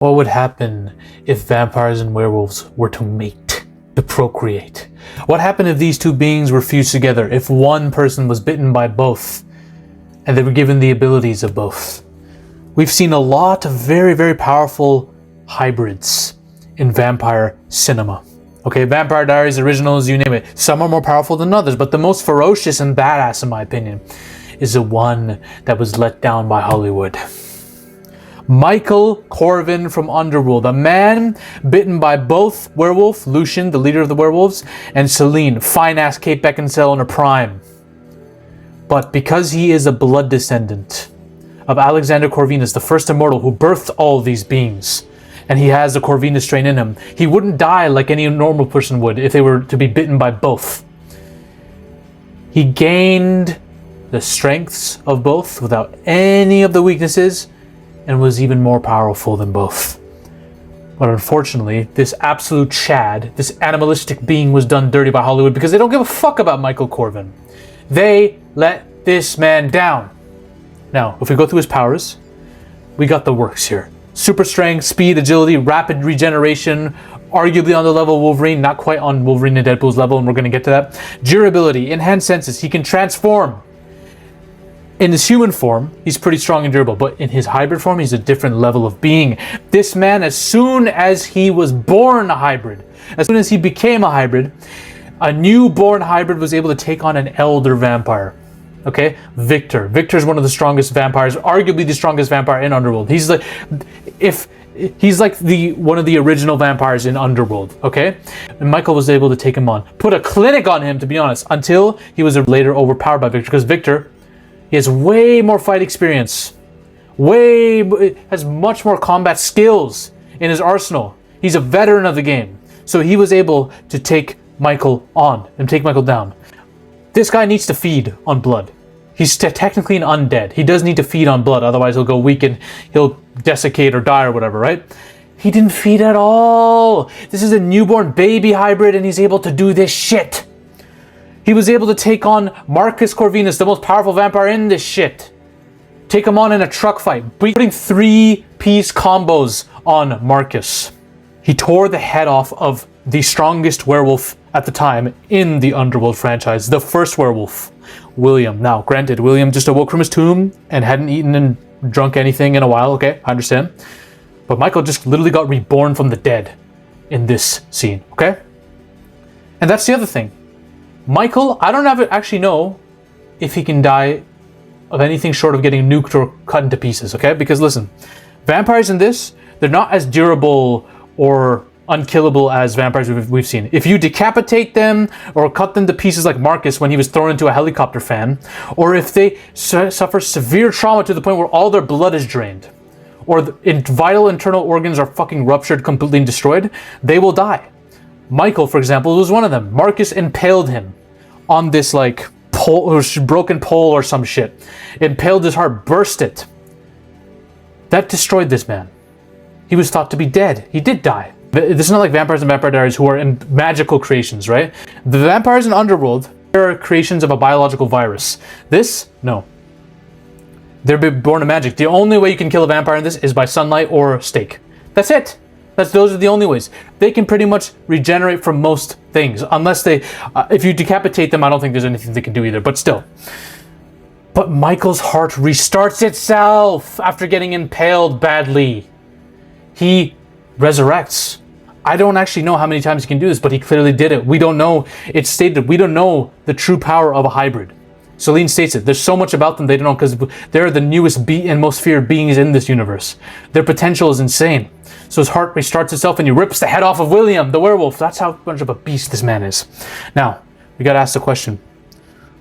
What would happen if vampires and werewolves were to mate, to procreate? What happened if these two beings were fused together, if one person was bitten by both, and they were given the abilities of both? We've seen a lot of very, very powerful hybrids in vampire cinema. Okay, Vampire Diaries, originals, you name it. Some are more powerful than others, but the most ferocious and badass, in my opinion, is the one that was let down by Hollywood. Michael Corvin from Underworld, a man bitten by both werewolf, Lucian, the leader of the werewolves, and Selene, fine-ass Kate Beckinsale in her prime. But because he is a blood descendant of Alexander Corvinus, the first immortal who birthed all these beings, and he has the Corvinus strain in him, he wouldn't die like any normal person would if they were to be bitten by both. He gained the strengths of both without any of the weaknesses, and was even more powerful than both. But unfortunately, this absolute Chad, this animalistic being, was done dirty by Hollywood because they don't give a fuck about Michael Corvin. They let this man down. Now, if we go through his powers, we got the works here. Super strength, speed, agility, rapid regeneration, arguably on the level of Wolverine, not quite on Wolverine and Deadpool's level, and we're going to get to that. Durability, enhanced senses, he can transform. In his human form, he's pretty strong and durable, but in his hybrid form, he's a different level of being. This man, as soon as he was born a hybrid, as soon as he became a hybrid, a newborn hybrid was able to take on an elder vampire. Okay? Victor. Victor's one of the strongest vampires, arguably the strongest vampire in Underworld. He's like, one of the original vampires in Underworld, okay? And Michael was able to take him on. Put a clinic on him, to be honest, until he was later overpowered by Victor, because Victor, he has way more fight experience, has much more combat skills in his arsenal. He's a veteran of the game. So he was able to take Michael on and take Michael down. This guy needs to feed on blood. He's technically an undead. He does need to feed on blood, otherwise he'll go weak and he'll desiccate or die or whatever, right? He didn't feed at all. This is a newborn baby hybrid and he's able to do this shit. He was able to take on Marcus Corvinus, the most powerful vampire in this shit. Take him on in a truck fight, putting 3-piece combos on Marcus. He tore the head off of the strongest werewolf at the time in the Underworld franchise, the first werewolf, William. Now, granted, William just awoke from his tomb and hadn't eaten and drunk anything in a while, okay, I understand. But Michael just literally got reborn from the dead in this scene, okay? And that's the other thing. Michael, I don't actually know if he can die of anything short of getting nuked or cut into pieces, okay? Because listen, vampires in this, they're not as durable or unkillable as vampires we've seen. If you decapitate them or cut them to pieces like Marcus when he was thrown into a helicopter fan, or if they suffer severe trauma to the point where all their blood is drained, or vital internal organs are fucking ruptured, completely and destroyed, they will die. Michael, for example, was one of them. Marcus impaled him on this like pole, or broken pole or some shit. Impaled his heart, burst it. That destroyed this man. He was thought to be dead. He did die. This is not like Vampires and Vampire Diaries, who are in magical creations, right? The vampires in Underworld, they're creations of a biological virus. This, no. They're born of magic. The only way you can kill a vampire in this is by sunlight or stake. That's it. Those are the only ways. They can pretty much regenerate from most things, unless if you decapitate them, I don't think there's anything they can do either, but still. But Michael's heart restarts itself after getting impaled badly. He resurrects. I don't actually know how many times he can do this, but he clearly did it. We don't know. It's stated we don't know the true power of a hybrid. Selene states it. There's so much about them they don't know because they're the newest and most feared beings in this universe. Their potential is insane. So his heart restarts itself and he rips the head off of William, the werewolf. That's how much of a beast this man is. Now, we gotta ask the question.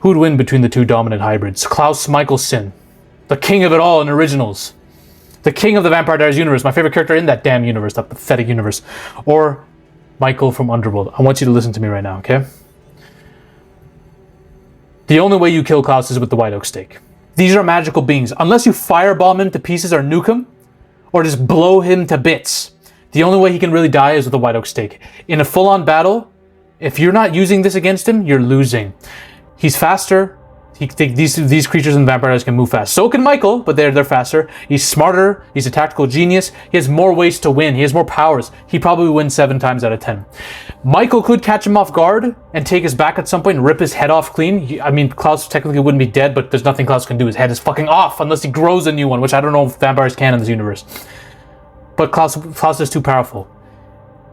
Who would win between the two dominant hybrids? KLAUS MIKAELSON, the king of it all in originals. The king of the Vampire Diaries universe, my favorite character in that damn universe, that pathetic universe. Or Michael from Underworld. I want you to listen to me right now, okay? The only way you kill KLAUS is with the White Oak Stake. These are magical beings. Unless you firebomb him to pieces or nuke him, or just blow him to bits, the only way he can really die is with the White Oak Stake. In a full-on battle, if you're not using this against him, you're losing. He's faster, These creatures and vampires can move fast. So can Michael, but they're faster. He's smarter. He's a tactical genius. He has more ways to win. He has more powers. He probably wins 7 times out of 10. Michael could catch him off guard and take his back at some point and rip his head off clean. I mean, Klaus technically wouldn't be dead, but there's nothing Klaus can do. His head is fucking off unless he grows a new one, which I don't know if vampires can in this universe. But Klaus is too powerful.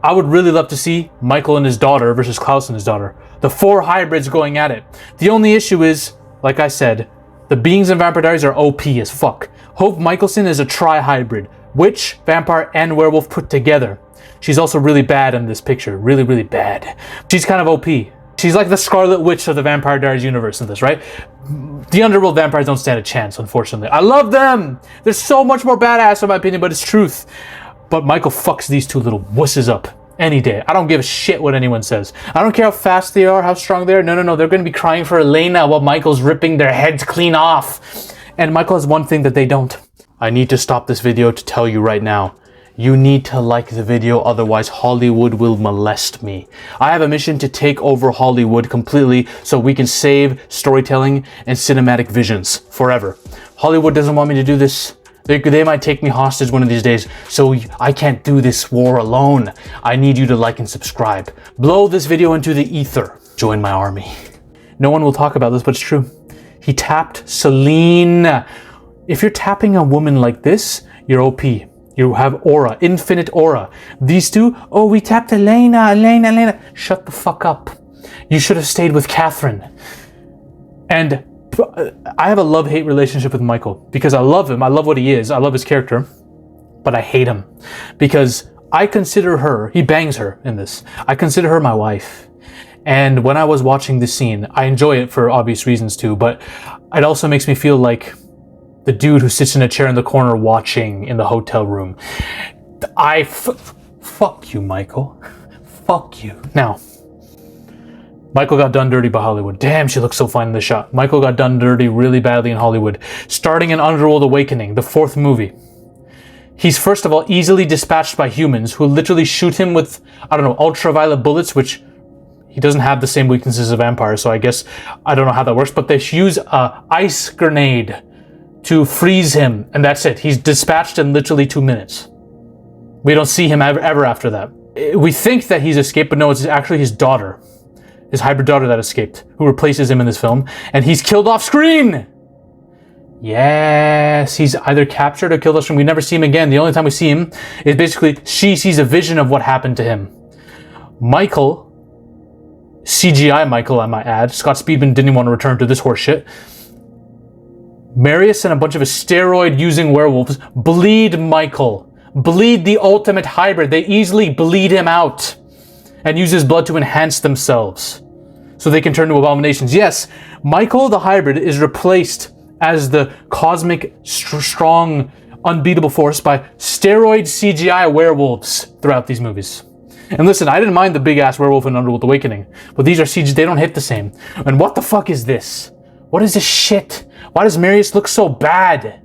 I would really love to see Michael and his daughter versus Klaus and his daughter. The 4 hybrids going at it. The only issue is, like I said, the beings in Vampire Diaries are OP as fuck. Hope Mikaelson is a tri-hybrid. Witch, vampire, and werewolf put together. She's also really bad in this picture. Really, really bad. She's kind of OP. She's like the Scarlet Witch of the Vampire Diaries universe in this, right? The Underworld vampires don't stand a chance, unfortunately. I love them! They're so much more badass in my opinion, but it's truth. But Michael fucks these 2 little wusses up any day. I don't give a shit what anyone says. I don't care how fast they are, how strong they are. No. They're going to be crying for Elena while Michael's ripping their heads clean off. And Michael has one thing that they don't. I need to stop this video to tell you right now. You need to like the video, otherwise Hollywood will molest me. I have a mission to take over Hollywood completely so we can save storytelling and cinematic visions forever. Hollywood doesn't want me to do this. They might take me hostage one of these days, so I can't do this war alone. I need you to like and subscribe. Blow this video into the ether. Join my army. No one will talk about this, but it's true. He tapped Celine. If you're tapping a woman like this, you're OP. You have aura, infinite aura. These 2, oh, we tapped Elena. Shut the fuck up. You should have stayed with Catherine. And I have a love-hate relationship with Michael because I love him. I love what he is. I love his character, but I hate him because I consider her, he bangs her in this. I consider her my wife. And when I was watching this scene, I enjoy it for obvious reasons too, but it also makes me feel like the dude who sits in a chair in the corner watching in the hotel room. Fuck you, Michael. Fuck you. Now, Michael got done dirty by Hollywood. Damn, she looks so fine in the shot. Michael got done dirty really badly in Hollywood. Starting in Underworld Awakening, the 4th movie. He's first of all easily dispatched by humans who literally shoot him with, I don't know, ultraviolet bullets, which he doesn't have the same weaknesses as vampires, so I guess, I don't know how that works, but they use a ice grenade to freeze him, and that's it. He's dispatched in literally 2 minutes. We don't see him ever after that. We think that he's escaped, but no, it's actually his daughter. His hybrid daughter that escaped, who replaces him in this film, and he's killed off screen! Yes, he's either captured or killed off screen. We never see him again. The only time we see him is basically she sees a vision of what happened to him. Michael, CGI Michael, I might add, Scott Speedman didn't want to return to this horse shit. Marius and a bunch of his steroid-using werewolves bleed Michael. Bleed the ultimate hybrid. They easily bleed him out and use his blood to enhance themselves so they can turn to abominations. Yes, Michael the hybrid is replaced as the cosmic, strong, unbeatable force by steroid CGI werewolves throughout these movies. And listen, I didn't mind the big-ass werewolf in Underworld Awakening, but these are CGI, they don't hit the same. And what the fuck is this? What is this shit? Why does Marius look so bad?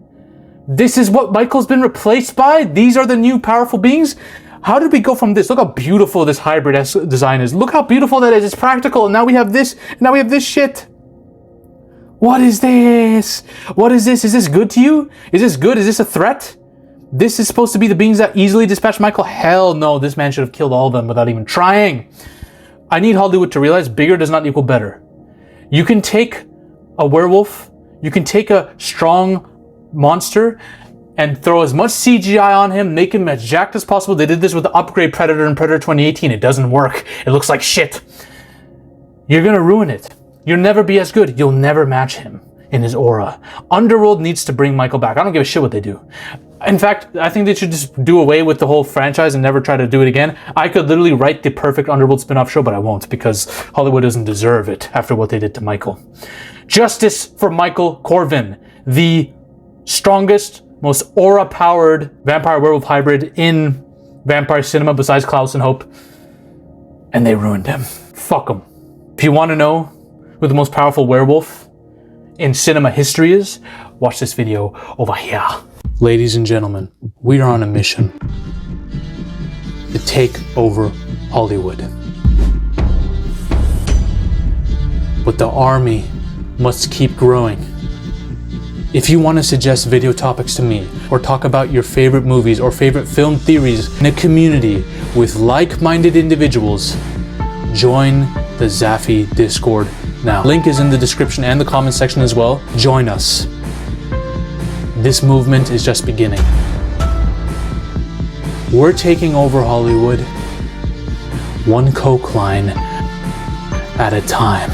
This is what Michael's been replaced by? These are the new powerful beings? How did we go from this? Look how beautiful this hybrid design is. Look how beautiful that is. It's practical. And now we have this. And now we have this shit. What is this? What is this? Is this good to you? Is this good? Is this a threat? This is supposed to be the beings that easily dispatch Michael? Hell no. This man should have killed all of them without even trying. I need Hollywood to realize bigger does not equal better. You can take a werewolf. You can take a strong monster and throw as much CGI on him, make him as jacked as possible. They did this with the Upgrade Predator in Predator 2018. It doesn't work. It looks like shit. You're gonna ruin it. You'll never be as good. You'll never match him in his aura. Underworld needs to bring Michael back. I don't give a shit what they do. In fact, I think they should just do away with the whole franchise and never try to do it again. I could literally write the perfect Underworld spin-off show, but I won't because Hollywood doesn't deserve it after what they did to Michael. Justice for Michael Corvin, the strongest, most aura-powered vampire werewolf hybrid in vampire cinema besides Klaus and Hope. And they ruined him. Fuck them. If you want to know who the most powerful werewolf in cinema history is, watch this video over here. Ladies and gentlemen, we are on a mission to take over Hollywood. But the army must keep growing. If you want to suggest video topics to me, or talk about your favorite movies or favorite film theories in a community with like-minded individuals, join the Zafy Discord now. Link is in the description and the comment section as well. Join us. This movement is just beginning. We're taking over Hollywood, one coke line at a time.